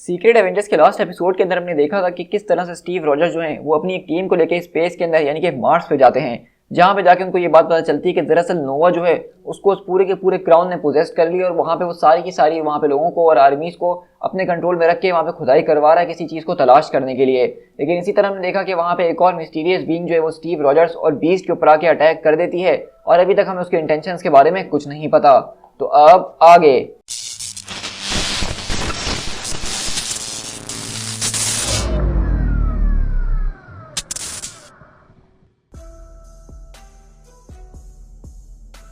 Secret Avengers के last episode के अंदर हमने देखा था कि किस तरह से स्टीव रॉजर्स जो हैं वो अपनी एक टीम को लेकर स्पेस के अंदर यानी कि मार्स पे जाते हैं, जहां पे जाके उनको ये बात पता चलती है कि दरअसल नोवा जो है उसको उस पूरे के पूरे क्राउन ने पोजेस्ट कर लिया और वहां पे वो सारी की सारी वहां पे लोगों को और आर्मीज को अपने कंट्रोल में रख के वहां पे खुदाई करवा रहा है किसी चीज को तलाश करने के लिए। लेकिन इसी तरह हमने देखा कि वहां पे एक और मिस्टीरियस बीइंग जो है वो स्टीव रॉजर्स और बीस्ट के ऊपर आके अटैक कर देती है और अभी तक हमें उसके इंटेंशंस के बारे में कुछ नहीं पता। तो अब आगे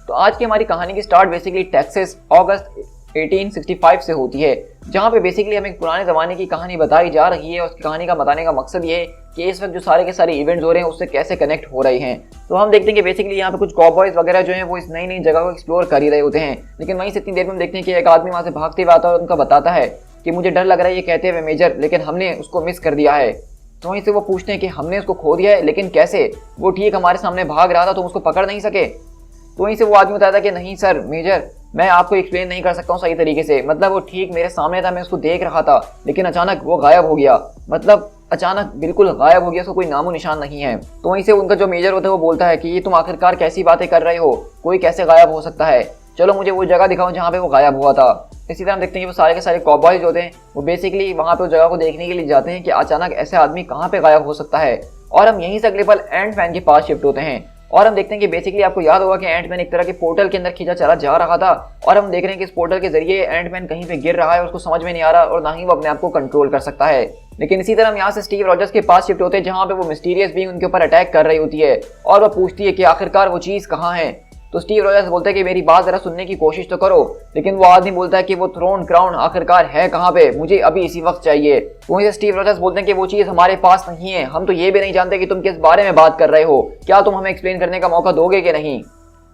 तो आज की हमारी कहानी की स्टार्ट बेसिकली टेक्सास अगस्त 1865 से होती है, जहां पे बेसिकली हमें एक पुराने ज़माने की कहानी बताई जा रही है और उसकी कहानी का बताने का मकसद ये है कि इस वक्त जो सारे के सारे इवेंट्स हो रहे हैं उससे कैसे कनेक्ट हो रहे हैं। तो हम देखते हैं कि बेसिकली यहाँ पे कुछ कॉबॉयज वगैरह जो हैं वो इस नई नई जगह को एक्सप्लोर कर ही रहे होते हैं, लेकिन वहीं से इतनी देर में हम देखते हैं कि एक आदमी वहाँ से भागते हुए आता है और उनका बताता है कि मुझे डर लग रहा है ये कहते हुए मेजर, लेकिन हमने उसको मिस कर दिया है। तो वहीं से वो पूछते हैं कि हमने उसको खो दिया है, लेकिन कैसे? वो ठीक हमारे सामने भाग रहा था, तुम उसको पकड़ नहीं सके? तो वहीं से वो आदमी बताया था कि नहीं सर मेजर, मैं आपको एक्सप्लेन नहीं कर सकता हूँ सही तरीके से। मतलब वो ठीक मेरे सामने था, मैं उसको देख रहा था, लेकिन अचानक वो गायब हो गया। मतलब अचानक बिल्कुल गायब हो गया, उसका कोई नामो निशान नहीं है। तो वहीं से उनका जो मेजर होता है वो बोलता है कि ये तुम आखिरकार कैसी बातें कर रहे हो, कोई कैसे गायब हो सकता है? चलो मुझे वो जगह दिखाओ जहाँ पे वो गायब हुआ था। इसी तरह हम देखते हैं कि वो सारे के सारे कॉबॉयज होते हैं वो बेसिकली वहाँ पे उस जगह को देखने के लिए जाते हैं कि अचानक ऐसे आदमी कहाँ पे गायब हो सकता है। और हम यहीं से अगले पल एंट मैन के पास शिफ्ट होते हैं और हम देखते हैं कि बेसिकली आपको याद होगा कि एंट मैन एक तरह के पोर्टल के अंदर खींचा चला जा रहा था और हम देख रहे हैं कि इस पोर्टल के जरिए एंट मैन कहीं पे गिर रहा है, उसको समझ में नहीं आ रहा और ना ही वो अपने आप को कंट्रोल कर सकता है। लेकिन इसी तरह हम यहाँ से स्टीव रॉजर्स के पास शिफ्ट होते हैं जहाँ पे वो मिस्टीरियस बीइंग उनके ऊपर अटैक कर रही होती है और वो पूछती है कि आखिरकार वो चीज़ कहाँ है। तो स्टीव रॉजर्स बोलते हैं कि मेरी बात जरा सुनने की कोशिश तो करो, लेकिन वो आदमी बोलता है कि वो थ्रोन क्राउन आखिरकार है कहाँ पे, मुझे अभी इसी वक्त चाहिए। तो वहीं से स्टीव रॉजर्स बोलते हैं कि वो चीज़ हमारे पास नहीं है, हम तो ये भी नहीं जानते कि तुम किस बारे में बात कर रहे हो, क्या तुम हमें एक्सप्लेन करने का मौका दोगे कि नहीं?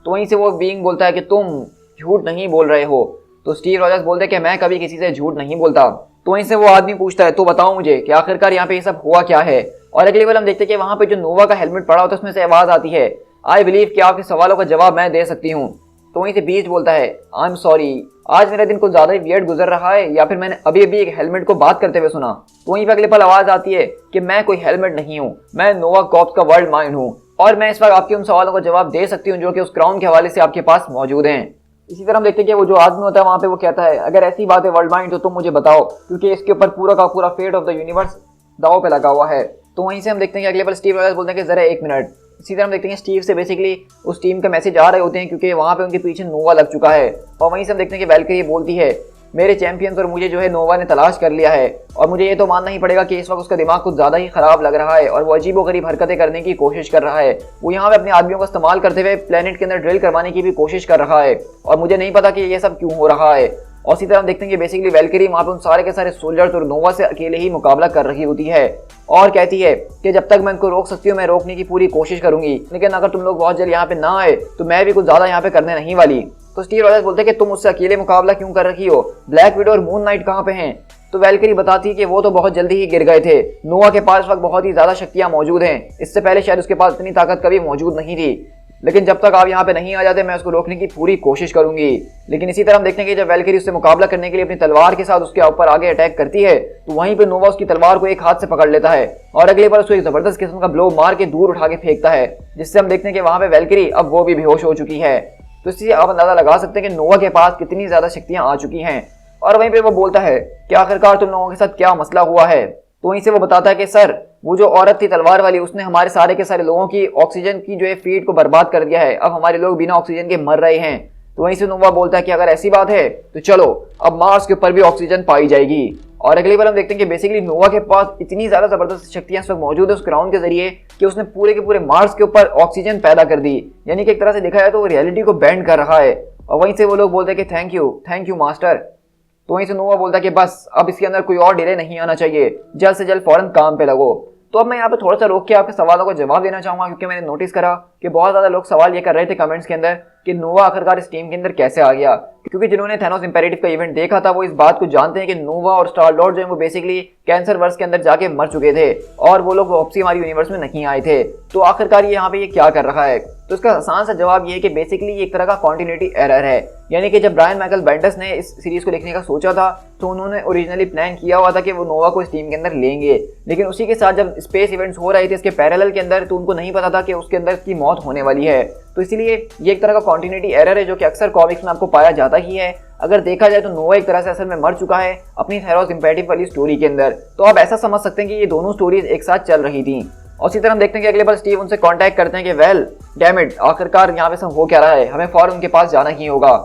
तो वहीं से वो बीइंग बोलता है कि तुम झूठ नहीं बोल रहे हो। तो स्टीव रॉजर्स बोलते हैं कि मैं कभी किसी से झूठ नहीं बोलता। तो वहीं से वो आदमी पूछता है तो बताओ मुझे कि आखिरकार यहाँ पे ये सब हुआ क्या है। और अगली बार हम देखते हैं कि वहाँ पे जो नोवा का हेलमेट पड़ा होता है उसमें से आवाज़ आती है, आई बिलीव कि आपके सवालों का जवाब मैं दे सकती हूँ। तो वहीं से बीस्ट बोलता है आई एम सॉरी, आज मेरा दिन कुछ ज़्यादा ही वियर्ड गुजर रहा है या फिर मैंने अभी अभी एक हेलमेट को बात करते हुए सुना। तो वहीं पर अगले पल आवाज़ आती है कि मैं कोई हेलमेट नहीं हूँ, मैं नोवा कॉर्प्स का वर्ल्ड माइंड हूँ और मैं इस वक्त आपके उन सवालों का जवाब दे सकती हूँ जो कि उस क्राउन के हवाले से आपके पास मौजूद हैं। इसी तरह हम देखते हैं कि वो जो आदमी होता है वहाँ पे वो कहता है अगर ऐसी बात है वर्ल्ड माइंड तो तुम मुझे बताओ, क्योंकि इसके ऊपर पूरा का पूरा फेट ऑफ द यूनिवर्स दाव पे लगा हुआ है। तो वहीं से हम देखते हैं कि अगले पल स्टीव रॉजर्स बोलते हैं कि जरा एक मिनट। इसी तरह हम देखते हैं स्टीव से बेसिकली उस टीम का मैसेज आ रहे होते हैं क्योंकि वहाँ पे उनके पीछे नोवा लग चुका है। और वहीं से हम देखते हैं कि वैल्किरी बोलती है मेरे चैंपियंस और मुझे जो है नोवा ने तलाश कर लिया है और मुझे ये तो मानना ही पड़ेगा कि इस वक्त उसका दिमाग कुछ ज़्यादा ही ख़राब लग रहा है और वो अजीबोगरीब हरकतें करने की कोशिश कर रहा है। वो यहाँ पे अपने आदमियों का इस्तेमाल करते हुए प्लेनेट के अंदर ड्रिल करवाने की भी कोशिश कर रहा है और मुझे नहीं पता कि ये सब क्यों हो रहा है। और इसी तरह हम देखते हैं कि बेसिकली वैल्किरी वहाँ पे उन सारे के सारे सोल्जर्स और नोवा से अकेले ही मुकाबला कर रही होती है और कहती है कि जब तक मैं इनको रोक सकती हूँ मैं रोकने की पूरी कोशिश करूंगी, लेकिन अगर तुम लोग बहुत जल्द यहाँ पे ना आए तो मैं भी कुछ ज़्यादा यहाँ पे करने नहीं वाली। तो स्टीव रॉजर्स बोलते हैं कि तुम उससे अकेले मुकाबला क्यों कर रही हो, ब्लैक विडो और मून नाइट कहाँ पे हैं? तो वैल्किरी बताती है कि वो तो बहुत जल्दी ही गिर गए थे, नोवा के पास वक्त बहुत ही ज़्यादा शक्तियाँ मौजूद हैं, इससे पहले शायद उसके पास इतनी ताकत कभी मौजूद नहीं थी, लेकिन जब तक आप यहाँ पे नहीं आ जाते मैं उसको रोकने की पूरी कोशिश करूंगी। लेकिन इसी तरह हम देखते हैं कि जब वैल्किरी उससे मुकाबला करने के लिए अपनी तलवार के साथ उसके ऊपर आगे अटैक करती है तो वहीं पे नोवा उसकी तलवार को एक हाथ से पकड़ लेता है और अगले बार उसको एक जबरदस्त किस्म का ब्लो मार के दूर उठा के फेंकता है, जिससे हम देखते हैं कि वहाँ पे वैल्किरी अब वो भी बेहोश हो चुकी है। तो इससे आप अंदाजा लगा सकते हैं कि नोवा के पास कितनी ज्यादा शक्तियां आ चुकी हैं। और वहीं पे वो बोलता है कि आखिरकार तुम लोगों के साथ क्या मसला हुआ है? तो वहीं से वो बताता है कि सर वो जो औरत थी तलवार वाली उसने हमारे सारे के सारे लोगों की ऑक्सीजन की जो है फीड को बर्बाद कर दिया है, अब हमारे लोग बिना ऑक्सीजन के मर रहे हैं। तो वहीं से नोवा बोलता है कि अगर ऐसी बात है तो चलो अब मार्स के ऊपर भी ऑक्सीजन पाई जाएगी। और अगली बार हम देखते हैं कि बेसिकली नोवा के पास इतनी ज्यादा जबरदस्त शक्तियां इस वक्त मौजूद है उस क्राउन के जरिए कि उसने पूरे के पूरे मार्स के ऊपर ऑक्सीजन पैदा कर दी, यानी कि एक तरह से देखा जाए तो वो रियलिटी को बेंड कर रहा है। और वहीं से वो लोग बोलते हैं कि थैंक यू मास्टर। तो वहीं से नोवा बोलता है कि बस अब इसके अंदर कोई और डिले नहीं आना चाहिए, जल्द से जल्द फौरन काम पे लगो। तो अब मैं यहाँ पे थोड़ा सा रोक के आपके सवालों का जवाब देना चाहूँगा क्योंकि मैंने नोटिस करा कि बहुत ज़्यादा लोग सवाल ये कर रहे थे कमेंट्स के अंदर कि नोवा आखिरकार इस टीम के अंदर कैसे आ गया, क्योंकि जिन्होंने थैनोस इंपेरेटिव का इवेंट देखा था वो इस बात को जानते हैं कि नोवा और स्टार लॉर्ड जो है वो बेसिकली कैंसर वर्स के अंदर जाके मर चुके थे और वो लोग वापसी हमारी यूनिवर्स में नहीं आए थे। तो आखिरकार ये यहाँ पे ये क्या कर रहा है? तो इसका आसान सा जवाब ये है कि बेसिकली ये एक तरह का कॉन्टिन्यूटी एरर है। यानी कि जब ब्रायन माइकल बेंडस ने इस सीरीज को लिखने का सोचा था तो उन्होंने ओरिजिनली प्लान किया हुआ था कि वो नोवा को इस टीम के अंदर लेंगे, लेकिन उसी के साथ जब स्पेस इवेंट्स हो रहे थे इसके पैरेलल के अंदर तो उनको नहीं पता था कि उसके अंदर की मौत होने वाली है। तो इसीलिए ये एक तरह का कॉन्टिन्यूटी एरर है जो कि अक्सर कॉमिक्स में आपको पाया जाता ही है। अगर देखा जाए तो नोवा एक तरह से असल में मर चुका है अपनी थैनोस इंपेरेटिव वाली स्टोरी के अंदर, तो आप ऐसा समझ सकते हैं कि ये दोनों स्टोरीज एक साथ चल रही थी। और इसी तरह हम देखते हैं कि अगले बार स्टीव उनसे कांटेक्ट करते हैं कि वेल डैम इट, आखिरकार यहाँ पे सब हो क्या रहा है, हमें फौरन उनके पास जाना ही होगा।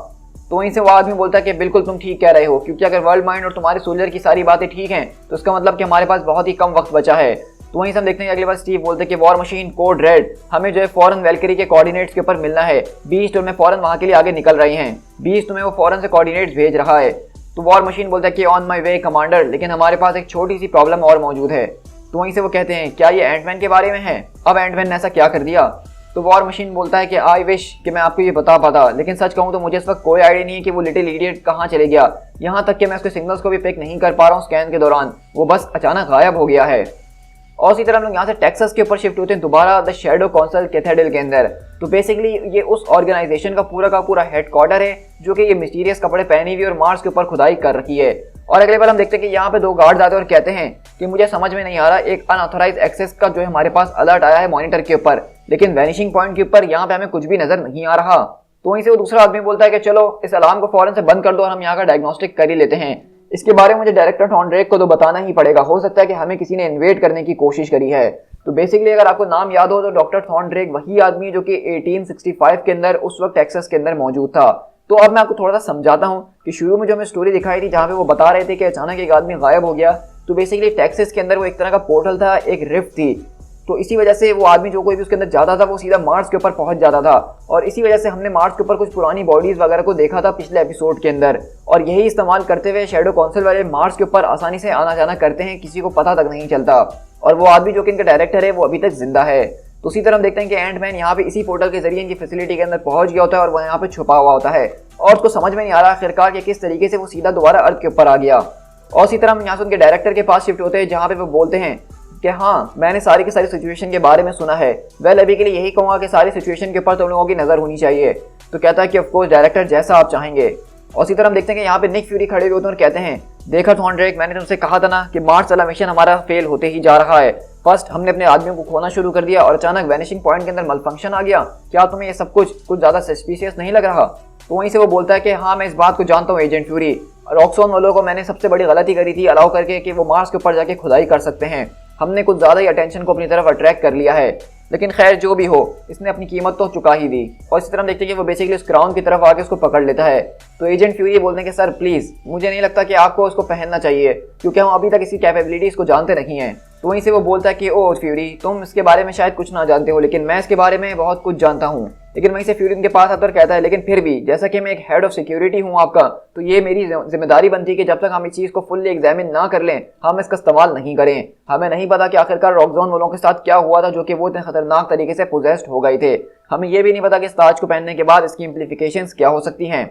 तो वहीं से वो आदमी बोलता है कि बिल्कुल तुम ठीक कह रहे हो, क्योंकि अगर वर्ल्ड माइंड और तुम्हारे सोल्जर की सारी बातें ठीक हैं तो इसका मतलब कि हमारे पास बहुत ही कम वक्त बचा है। तो वहीं से हम देखते हैं कि अगली बार स्टीव बोलते हैं कि वॉर मशीन कोड रेड, हमें जो है फौरन वैल्करी के कोऑर्डिनेट्स के ऊपर मिलना है। बीस्ट और मैं फौरन वहां के लिए आगे निकल रहे हैं, बीस्ट तुम्हें वो फौरन से कोऑर्डिनेट्स भेज रहा है। तो वॉर मशीन बोलता है कि ऑन माई वे कमांडर, लेकिन हमारे पास एक छोटी सी प्रॉब्लम और मौजूद है। तो वहीं से वो कहते हैं क्या ये एंटमैन के बारे में है? अब एंटमैन ने ऐसा क्या कर दिया? तो वॉर मशीन बोलता है कि आई विश कि मैं आपको ये बता पाता, लेकिन सच कहूँ तो मुझे इस वक्त कोई आइडिया नहीं है कि वो लिटिल इडियट कहाँ चले गया। यहाँ तक कि मैं उसके सिग्नल्स को भी पिक नहीं कर पा रहा हूँ स्कैन के दौरान, वो बस अचानक गायब हो गया है। और इसी तरह हम लोग यहाँ से टेक्सास के ऊपर शिफ्ट होते हैं दोबारा द शैडो काउंसिल कैथेड्रल के अंदर। तो बेसिकली ये उस ऑर्गेनाइजेशन का पूरा हेडक्वार्टर है जो कि ये मिस्टीरियस कपड़े पहनी हुई और मार्स के ऊपर खुदाई कर रखी है। और अगले बार हम देखते हैं कि यहाँ पे दो गार्ड्स आते हैं और कहते हैं कि मुझे समझ में नहीं आ रहा, एक अनऑथराइज एक्सेस का जो है हमारे पास अलर्ट आया है मॉनिटर के ऊपर, लेकिन वैनिशिंग पॉइंट के ऊपर यहाँ पे हमें कुछ भी नजर नहीं आ रहा। तो वहीं से वो दूसरा आदमी बोलता है कि चलो इस अलार्म को फौरन से बंद कर दो और हम यहाँ का डायग्नोस्टिक कर ही लेते हैं। इसके बारे में मुझे डायरेक्टर थॉन ड्रेक को तो बताना ही पड़ेगा, हो सकता है कि हमें किसी ने इन्वेड करने की कोशिश करी है। तो बेसिकली अगर आपको नाम याद हो तो डॉक्टर थॉन ड्रेक वही आदमी जो कि 1865 के अंदर उस वक्त टेक्सास के अंदर मौजूद था। तो अब मैं आपको थोड़ा सा समझाता हूँ कि शुरू में जो हमें स्टोरी दिखाई थी जहाँ पे वो बता रहे थे कि अचानक एक आदमी गायब हो गया, तो बेसिकली टेक्सास के अंदर वो एक तरह का पोर्टल था, एक रिफ्ट थी। तो इसी वजह से वो आदमी जो कोई भी उसके अंदर जाता था वो सीधा मार्स के ऊपर पहुंच जाता था, और इसी वजह से हमने मार्स के ऊपर कुछ पुरानी बॉडीज वगैरह को देखा था पिछले एपिसोड के अंदर, और यही इस्तेमाल करते हुए शैडो काउंसिल वाले मार्स के ऊपर आसानी से आना जाना करते हैं, किसी को पता तक नहीं चलता। और वो आदमी जो कि इनका डायरेक्टर है वो अभी तक जिंदा है। तो उसी तरह हम देखते हैं कि एंटमैन यहाँ पे इसी पोर्टल के जरिए इनकी फैसिलिटी के अंदर पहुंच गया होता है और वो यहाँ पे छुपा हुआ होता है, और उसको समझ में नहीं आ रहा आखिरकार कि किस तरीके से वो सीधा दोबारा अर्थ के ऊपर आ गया। और इसी तरह हम यहाँ से उनके डायरेक्टर के पास शिफ्ट होते हैं जहाँ पे वो बोलते हैं कि हाँ मैंने सारी की सारी सिचुएशन के बारे में सुना है। वेल अभी के लिए यही कहूँगा कि सारी सिचुएशन के ऊपर तुम लोगों की नज़र होनी चाहिए। तो कहता है कि ऑफकोर्स डायरेक्टर जैसा आप चाहेंगे। और इसी तरह हम देखते हैं कि यहाँ पे निक फ्यूरी खड़े हुए होते हैं और कहते हैं देखा थॉन ड्रेक, मैंने तुमसे कहा था ना कि मार्स वाला मिशन हमारा फेल होते ही जा रहा है। फर्स्ट हमने अपने आदमियों को खोना शुरू कर दिया और अचानक वैनिशिंग पॉइंट के अंदर मलफंक्शन आ गया। क्या तुम्हें ये सब कुछ ज़्यादा सस्पिशियस नहीं लग रहा? तो वहीं से वो बोलता है कि हाँ मैं इस बात को जानता हूँ एजेंट फ्यूरी, रॉक्सॉन वालों को मैंने सबसे बड़ी गलती करी थी अलाउ करके कि वो मार्स के ऊपर जाके खुदाई कर सकते हैं। हमने कुछ ज़्यादा ही अटेंशन को अपनी तरफ अट्रैक्ट कर लिया है, लेकिन खैर जो भी हो इसने अपनी कीमत तो चुका ही दी। और इसी तरह हम देखते हैं कि वो बेसिकली उस क्राउन की तरफ आके उसको पकड़ लेता है। तो एजेंट फ्यूरी बोलते हैं कि सर प्लीज़ मुझे नहीं लगता कि आपको उसको पहनना चाहिए, क्योंकि हम अभी तक इसकी कैपेबिलिटीज़ को जानते नहीं हैं। तो वहीं से वो बोलता है कि ओ फ्यूरी तुम इसके बारे में शायद कुछ ना जानते हो, लेकिन मैं इसके बारे में बहुत कुछ जानता हूँ। लेकिन वहीं से फ्यूरी उनके पास आता और कहता है लेकिन फिर भी जैसा कि मैं एक हेड ऑफ सिक्योरिटी हूँ आपका, तो ये मेरी जिम्मेदारी बनती है कि जब तक हम इस चीज़ को फुल्ली एग्जामिन ना कर लें हम इसका इस्तेमाल नहीं करें। हमें नहीं पता कि आखिरकार रॉकजॉन वालों के साथ क्या हुआ था जो कि वो इतने खतरनाक तरीके से पोजेस्ड हो गए थे। हमें ये भी नहीं पता कि इस ताज को पहनने के बाद इसकी इम्प्लीफिकेशंस क्या हो सकती हैं।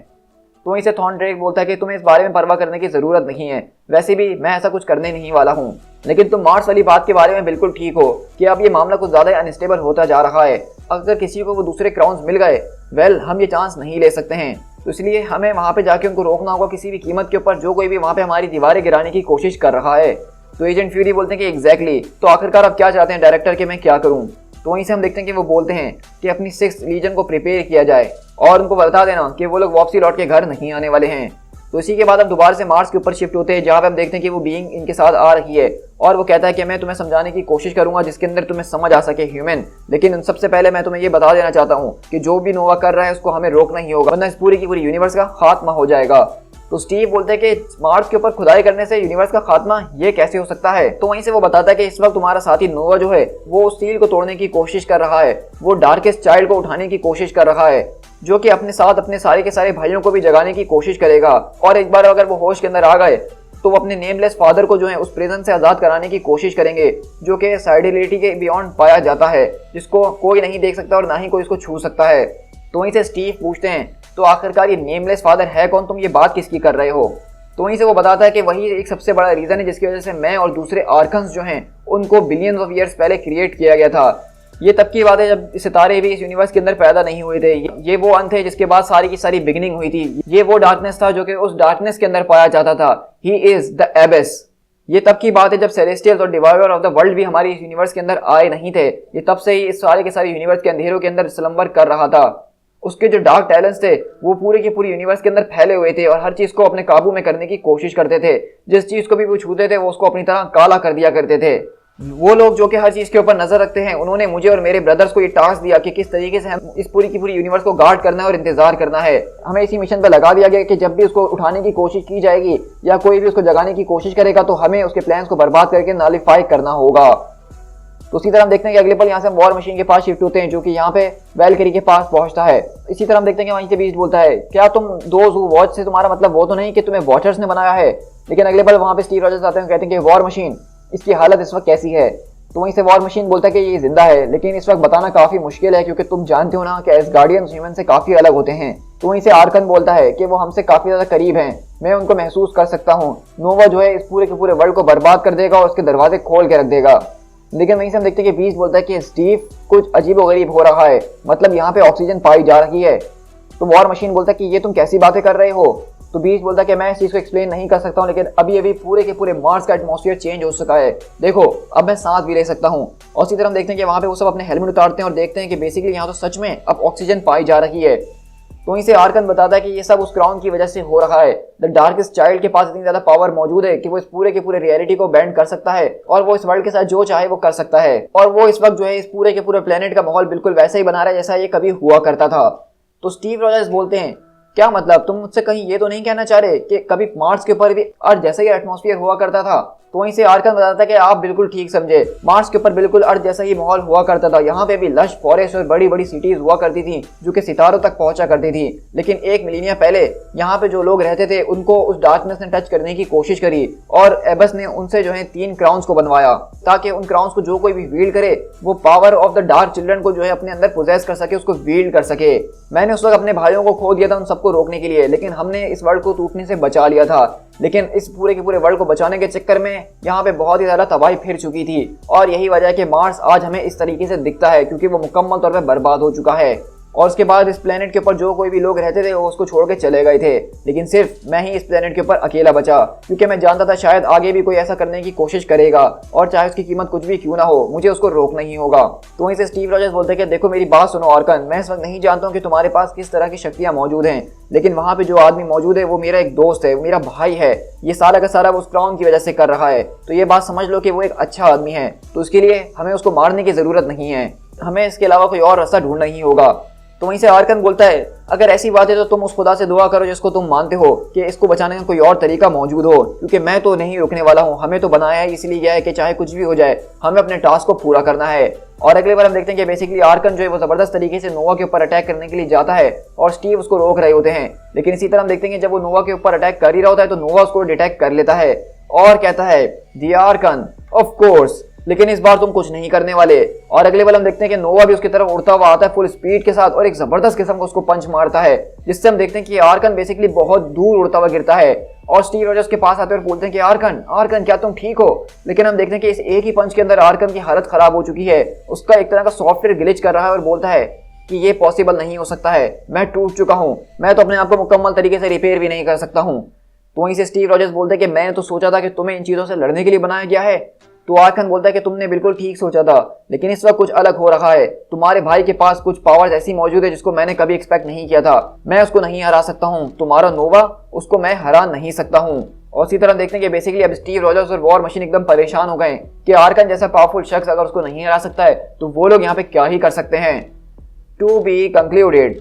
तो वहीं से थॉन ड्रेक बोलता है कि तुम्हें इस बारे में परवाह करने की ज़रूरत नहीं है, वैसे भी मैं ऐसा कुछ करने नहीं वाला हूँ। लेकिन तुम मार्स वाली बात के बारे में बिल्कुल ठीक हो कि अब ये मामला कुछ ज़्यादा अनस्टेबल होता जा रहा है। अगर किसी को वो दूसरे क्राउन्स मिल गए, वेल हम ये चांस नहीं ले सकते हैं, तो इसलिए हमें वहाँ पे जाके उनको रोकना होगा किसी भी कीमत के ऊपर, जो कोई भी वहाँ पे हमारी दीवारें गिराने की कोशिश कर रहा है। तो एजेंट फ्यूरी बोलते हैं कि एग्जैक्टली, तो आखिरकार आप क्या चाहते हैं डायरेक्टर कि मैं क्या करूँ? तो वहीं से हम देखते हैं कि वो बोलते हैं कि अपनी 6th लीजन को प्रिपेयर किया जाए और उनको बता देना कि वो लोग वापसी लौट के घर नहीं आने वाले हैं। तो इसी के बाद हम दोबारा से मार्स के ऊपर शिफ्ट होते हैं जहाँ पे हम देखते हैं कि वो बीइंग इनके साथ आ रही है और वो कहता है कि मैं तुम्हें समझाने की कोशिश करूंगा जिसके अंदर तुम्हें समझ आ सके ह्यूमन, लेकिन सबसे पहले मैं तुम्हें ये बता देना चाहता हूँ कि जो भी नोवा कर रहा है उसको हमें रोकना ही होगा, वरना इस पूरी की पूरी यूनिवर्स का खात्मा हो जाएगा। तो स्टीव बोलते हैं कि मार्स के ऊपर खुदाई करने से यूनिवर्स का खात्मा ये कैसे हो सकता है? तो वहीं से वो बताता है कि इस वक्त तुम्हारा साथी नोवा जो है वो उस सील को तोड़ने की कोशिश कर रहा है, वो डार्केस्ट चाइल्ड को उठाने की कोशिश कर रहा है, जो कि अपने साथ अपने सारे के सारे भाइयों को भी जगाने की कोशिश करेगा। और एक बार अगर वो होश के अंदर आ गए तो वो अपने नेमलेस फादर को जो है उस प्रिजन से आज़ाद कराने की कोशिश करेंगे, जो कि साइडिलिटी के बियॉन्ड पाया जाता है, जिसको कोई नहीं देख सकता और ना ही कोई इसको छू सकता है। तो वहीं से स्टीव पूछते हैं तो आखिरकार ये नेमलेस फादर है कौन, तुम ये बात किसकी कर रहे हो। तो वहीं से वो बताता है कि वही एक सबसे बड़ा रीज़न है जिसकी वजह से मैं और दूसरे आर्कन्स जो हैं उनको बिलियंस ऑफ ईयर्स पहले क्रिएट किया गया था। ये तब की बात है जब सितारे भी इस यूनिवर्स के अंदर पैदा नहीं हुए थे। ये वो अंत है जिसके बाद सारी की सारी बिगिनिंग हुई थी। ये वो डार्कनेस था जो कि उस डार्कनेस के अंदर पाया जाता था। He is the एबिस। ये तब की बात है जब सेलेस्टियल्स और डिवाइडर ऑफ द वर्ल्ड भी हमारे इस यूनिवर्स के अंदर आए नहीं थे। ये तब से ही इस सारे के सारे यूनिवर्स के अंधेरों के अंदर स्लम्बर कर रहा था। उसके जो डार्क टैलेंट्स थे वो पूरे के पूरे यूनिवर्स के अंदर फैले हुए थे और हर चीज़ को अपने काबू में करने की कोशिश करते थे। जिस चीज़ को भी वो छूते थे वो उसको अपनी तरह काला कर दिया करते थे। वो लोग जो कि हर चीज़ के ऊपर नजर रखते हैं, उन्होंने मुझे और मेरे ब्रदर्स को ये टास्क दिया कि किस तरीके से हम इस पूरी की पूरी यूनिवर्स को गार्ड करना है और इंतजार करना है। हमें इसी मिशन पर लगा दिया गया कि जब भी उसको उठाने की कोशिश की जाएगी या कोई भी उसको जगाने की कोशिश करेगा तो हमें उसके प्लान्स को बर्बाद करके नॉलिफाई करना होगा। तो उसी तरह हम देखते हैं कि अगले पल यहाँ से हम वॉर मशीन के पास शिफ्ट होते हैं जो कि यहाँ पे वैल्किरी के पास पहुंचता है। इसी तरह हम देखते हैं कि वहीं से बीस्ट बोलता है, क्या तुम दोज हु वॉच से तुम्हारा मतलब वो तो नहीं कि तुम्हें वॉचर्स ने बनाया है। लेकिन अगले पल वहाँ पे स्टीव रॉजर्स आते हैं, कहते हैं कि वॉर मशीन इसकी हालत इस वक्त कैसी है। तो वहीं से वॉर मशीन बोलता है कि ये जिंदा है, लेकिन इस वक्त बताना काफी मुश्किल है क्योंकि तुम जानते हो ना कि एसगार्डियंस ह्यूमन से काफी अलग होते हैं। तो वहीं से आर्कन बोलता है कि वो हमसे काफी ज्यादा करीब हैं, मैं उनको महसूस कर सकता हूँ। नोवा जो है इस पूरे के पूरे वर्ल्ड को बर्बाद कर देगा और उसके दरवाजे खोल के रख देगा। लेकिन वहीं से हम देखते हैं कि बीस्ट बोलता है कि स्टीव कुछ अजीबोगरीब हो रहा है, मतलब यहाँ पे ऑक्सीजन पाई जा रही है। तो वॉर मशीन बोलता है कि ये तुम कैसी बातें कर रहे हो। तो बीस्ट बोलता है कि मैं इस चीज़ को एक्सप्लेन नहीं कर सकता हूँ, लेकिन अभी अभी पूरे के पूरे मार्स का एटमॉस्फेयर चेंज हो चुका है। देखो अब मैं सांस भी ले सकता हूँ। और इसी तरह हम देखते हैं कि वहाँ पे वो सब अपने हेलमेट उतारते हैं और देखते हैं कि बेसिकली यहाँ तो सच में अब ऑक्सीजन पाई जा रही है। तो वहीं से आर्कन बताता है कि ये सब उस क्राउन की वजह से हो रहा है। द डार्केस्ट चाइल्ड के पास इतनी ज्यादा पावर मौजूद है कि वो इस पूरे के पूरे रियलिटी को बैंड कर सकता है और वो इस वर्ल्ड के साथ जो चाहे वो कर सकता है। और वो इस वक्त जो है इस पूरे के पूरे प्लेनेट का माहौल बिल्कुल वैसा ही बना रहा है जैसा ये कभी हुआ करता था। तो स्टीव रॉजर्स बोलते हैं, क्या मतलब तुम मुझसे कहीं ये तो नहीं कहना चाह रहे कि कभी मार्स के ऊपर भी अर्थ जैसा ही एटमॉस्फेयर हुआ करता था। तो वहीं से आर्कन बताता है कि आप बिल्कुल ठीक समझे, मार्स के ऊपर बिल्कुल अर्थ जैसा ही माहौल हुआ करता था। यहाँ पे भी लश फॉरेस्ट और बड़ी बड़ी सिटीज हुआ करती थी जो कि सितारों तक पहुंचा करती थी। लेकिन 1 मिलियन पहले यहाँ पे जो लोग रहते थे उनको उस डार्कनेस ने टच करने की कोशिश करी और एबस ने उनसे जो है 3 क्राउन्स को बनवाया ताकि उन क्राउन्स को जो कोई भी वील्ड करे वो power of the dark children को जो है अपने अंदर पोजेस कर सके, उसको वील्ड कर सके। मैंने उस वक्त अपने भाइयों को खो दिया था उन सबको रोकने के लिए, लेकिन हमने इस वर्ल्ड को टूटने से बचा लिया था। लेकिन इस पूरे के पूरे वर्ल्ड को बचाने के चक्कर में यहाँ पे बहुत ही ज्यादा तबाही फिर चुकी थी और यही वजह है कि मार्स आज हमें इस तरीके से दिखता है क्योंकि वो मुकम्मल तौर पे बर्बाद हो चुका है। और उसके बाद इस प्लेनेट के ऊपर जो कोई भी लोग रहते थे वो उसको छोड़ के चले गए थे, लेकिन सिर्फ मैं ही इस प्लेनेट के ऊपर अकेला बचा क्योंकि मैं जानता था शायद आगे भी कोई ऐसा करने की कोशिश करेगा और चाहे उसकी कीमत कुछ भी क्यों ना हो मुझे उसको रोकना ही होगा। तो वहीं से स्टीव रॉजर्स बोलते हैं कि देखो मेरी बात सुनो आर्कन, मैं इस वक्त नहीं जानता हूँ कि तुम्हारे पास किस तरह की शक्तियाँ मौजूद हैं, लेकिन वहाँ पे जो आदमी मौजूद है वो मेरा एक दोस्त है, मेरा भाई है। ये सारा का सारा उस क्राउन की वजह से कर रहा है, तो ये बात समझ लो कि वो एक अच्छा आदमी है। तो उसके लिए हमें उसको मारने की जरूरत नहीं है, हमें इसके अलावा कोई और रास्ता ढूंढना ही होगा। तो वहीं से आर्कन बोलता है, अगर ऐसी बात है तो तुम उस खुदा से दुआ करो जिसको तुम मानते हो कि इसको बचाने का कोई और तरीका मौजूद हो, क्योंकि मैं तो नहीं रुकने वाला हूँ। हमें तो बनाया है इसलिए गया है कि चाहे कुछ भी हो जाए हमें अपने टास्क को पूरा करना है। और अगले बार हम देखते हैं कि बेसिकली आर्कन जो है वो जबरदस्त तरीके से नोवा के ऊपर अटैक करने के लिए जाता है और स्टीव उसको रोक रहे होते हैं। लेकिन इसी तरह हम देखते हैं कि जब वो नोवा के ऊपर अटैक कर ही रहा होता है तो नोवा उसको डिटेक्ट कर लेता है और कहता है, दी आर्कन ऑफ कोर्स, लेकिन इस बार तुम कुछ नहीं करने वाले। और अगले बार हम देखते हैं कि नोवा भी उसकी तरफ उड़ता हुआ आता है फुल स्पीड के साथ और एक जबरदस्त किस्म को उसको पंच मारता है, जिससे हम देखते हैं कि आर्कन बेसिकली बहुत दूर उड़ता हुआ गिरता है। और स्टीव रॉजर्स के पास आते हैं और बोलते हैं कि आर्कन क्या तुम ठीक हो। लेकिन हम देखते हैं कि इस एक ही पंच के अंदर आर्कन की हालत खराब हो चुकी है, उसका एक तरह का सॉफ्टवेयर ग्लिच कर रहा है और बोलता है कि ये पॉसिबल नहीं हो सकता है, मैं टूट चुका हूँ, मैं तो अपने आप को मुकम्मल तरीके से रिपेयर भी नहीं कर सकता हूँ। तो वहीं से स्टीव रॉजर्स बोलते हैं कि मैंने तो सोचा था कि तुम्हें इन चीज़ों से लड़ने के लिए बनाया गया है। तो आर्कन बोलता है कि तुमने बिल्कुल ठीक सोचा था, लेकिन इस वक्त कुछ अलग हो रहा है। तुम्हारे भाई के पास कुछ पावर्स ऐसी मौजूद है जिसको मैंने कभी एक्सपेक्ट नहीं किया था। मैं उसको नहीं हरा सकता हूँ, तुम्हारा नोवा उसको मैं हरा नहीं सकता हूँ। और इसी तरह देखते हैं कि बेसिकली अब स्टीव रॉजर्स और वॉर मशीन एकदम परेशान हो गए कि आर्कन जैसा पावरफुल शख्स अगर उसको नहीं हरा सकता है तो वो लोग यहाँ पे क्या ही कर सकते हैं। To be concluded.